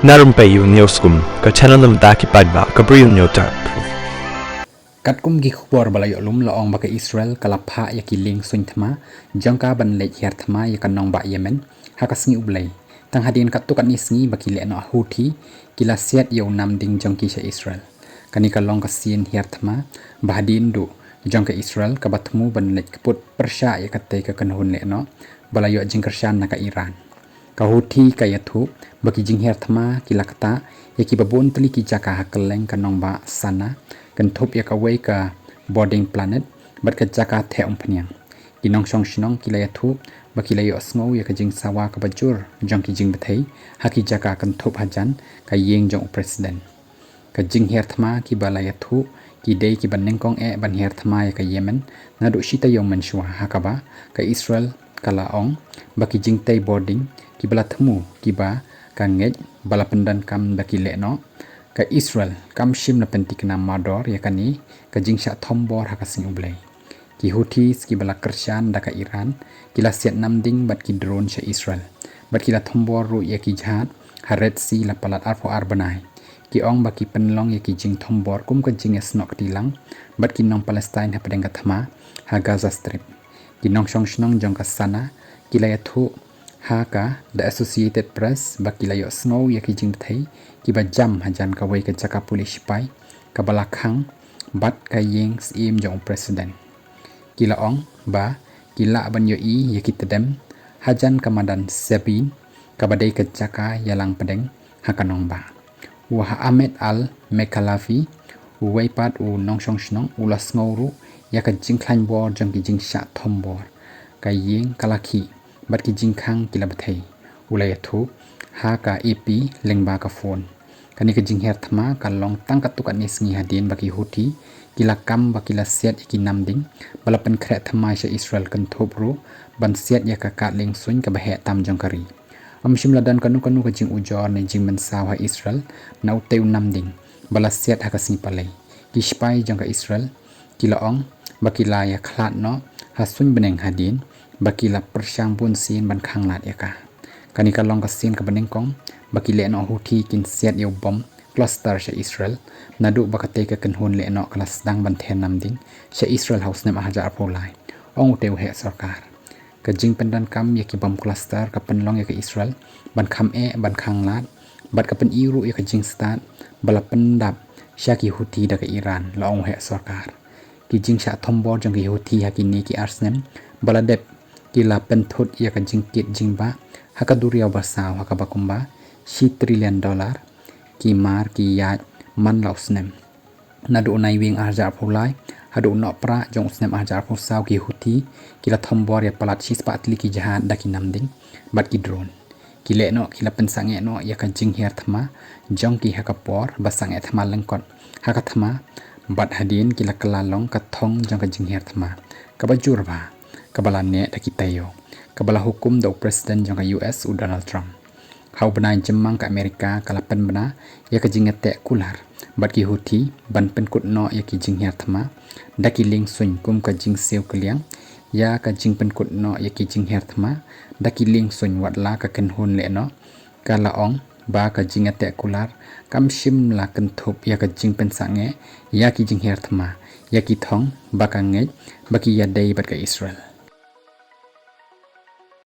Na Rympei U Hynñiewtrep ka channel nabynta ki paidbah ka Bri U Hynñiewtrep. Kat kum gi khubor bala lum la ong baka Israel kalapha ya ki liengsuiñ thma jongka ban Leit her thma ya kanong ba Yemen hakasngi ublei tang hadin kat tu kat ni sngi baki lehnoh Houthi kila set yo nam ding jongki sha Israel kani kalong ka sin her thma bahadin du jongka Israel ka batmu ban Leit kaput persha ya katai ka kanhun lehnoh bala yo jing Kyrshan na ka Iran ka Houthi ka yathu baki jing her thma kila kata ya ki babon tli ki jaka hakeleng kanong ba sana kan thop ya ka wei ka boarding planet bat ka jaka the pniang kinong song shinong kilaya thu ba kilaya sngo ya ka jing sawa ka bajur jong ki jing bthei haki jaka kan thop hajan ka ïing jong president ka jing her thma ki balaya thu ki dei ki ban nengkong ban her thma ya ka Yemen na du shita yong menshwa hakaba ka Israel kala ong ba ki jing tei boarding ki bala thmu ki ba ka ngej bala pendan kam ba ki lehnoh ka Israel kam shim na pentik na mador ya kani ka jingsha thombor hakasing ublei ki Houthi ki bala Kyrshan da ka Iran kila siat namding bat ki drone sha Israel bat kila thombor ru ya ki jhat haret si la palat arfo arbanai ki ong ba ki penlong ya ki jing thombor kum ka jing snok tilang bat ki nong Palestine ha padeng ka thma ha Gaza strip ki nong shong shnong jong ka sana kila ya thu ha ka the Associated Press ba kila yo snow ya ki jing thei ki ba jam hajan ka wei ka jaka Khublei Shibun ka bala khang bat ka ïing im jong president kila ong ba kila ban yo ya ki tedem hajan ka madan sabin ka badai ka jaka yalang pedeng hakanong ba wa Ahmed al mekalafi wei pat u nong shong shnong ula sngoru ya ka jing khlain bor jong ki jing sha thombor ka ïing kalaki bat ki jing khang kila bthei ulai thu ha ka iaphi lengba ka phone kani ka jing her thma ka long tang ka tu ka ni sngi hadin baki Houthi kila kam bakila set ki namding balapan khre thma sha Israel kan thopru ban set ya ka liengsuiñ ka bahe tam jong kari amshim ladan kanu ka jing ujor ne jing man sawa Israel na uteu namding bala set ha ka sing palai ki spai jong ka Israel kila ong bakila ya khlat no ha suñ beneng hadin bakila persyang bun sin ban khang lat ya ka kani ka long ka sin ka beneng kong baki lehnoh Houthi kin set yo bom cluster sha Israel nadu bakate ka kanhun lehnoh klas dang ban the namding sha Israel house nem hajar polai ong uteu he sarkar ka jing pendan kam ya ki bom cluster ka penlong ya ka Israel ban kham ban khang lat bat ka pen iru ya ka jing start bala pendap sha ki Houthi da ka Iran la ong he sarkar ki jing sha thombor jong ki Houthi ha ki ni ki arsnem bala dep ki la pen thut ya ka jing kit jing ba hakaduriya basaw hakabakumba $1 trillion ki mar ki yat man lausnem nadu nai wing arjar pulai haduh no pra jong snem arjar pusaw ki Houthi kila thombor ya palat shis patli ki jahan da ki namding bat ki drone ki lehnoh kila pensange no ya ka jing her thma jong ki hakapor basange thma lengkot haka thma bat hadin kila kalalong ka thong jong ka jing her thma ka bajur ba kabala ne da ki tayo kabala hukum do president jong ka US u Donald Trump hau benai jemang ka Amerika kala pen bena ya ka jingete kular bat ki Houthi ban pen kut no ya ki jing her thma da ki liengsuiñ kum ka jing sew kliang ya ka jing pen kut no ya ki jing her thma da ki liengsuiñ wat la ka ken hun lehnoh kala ong ba ka jingete kular kam shim la kan thop ya ka jing pen sange ya ki jing her thma ya ki thong ba ka ngej ba ki ya dei bat ka Israel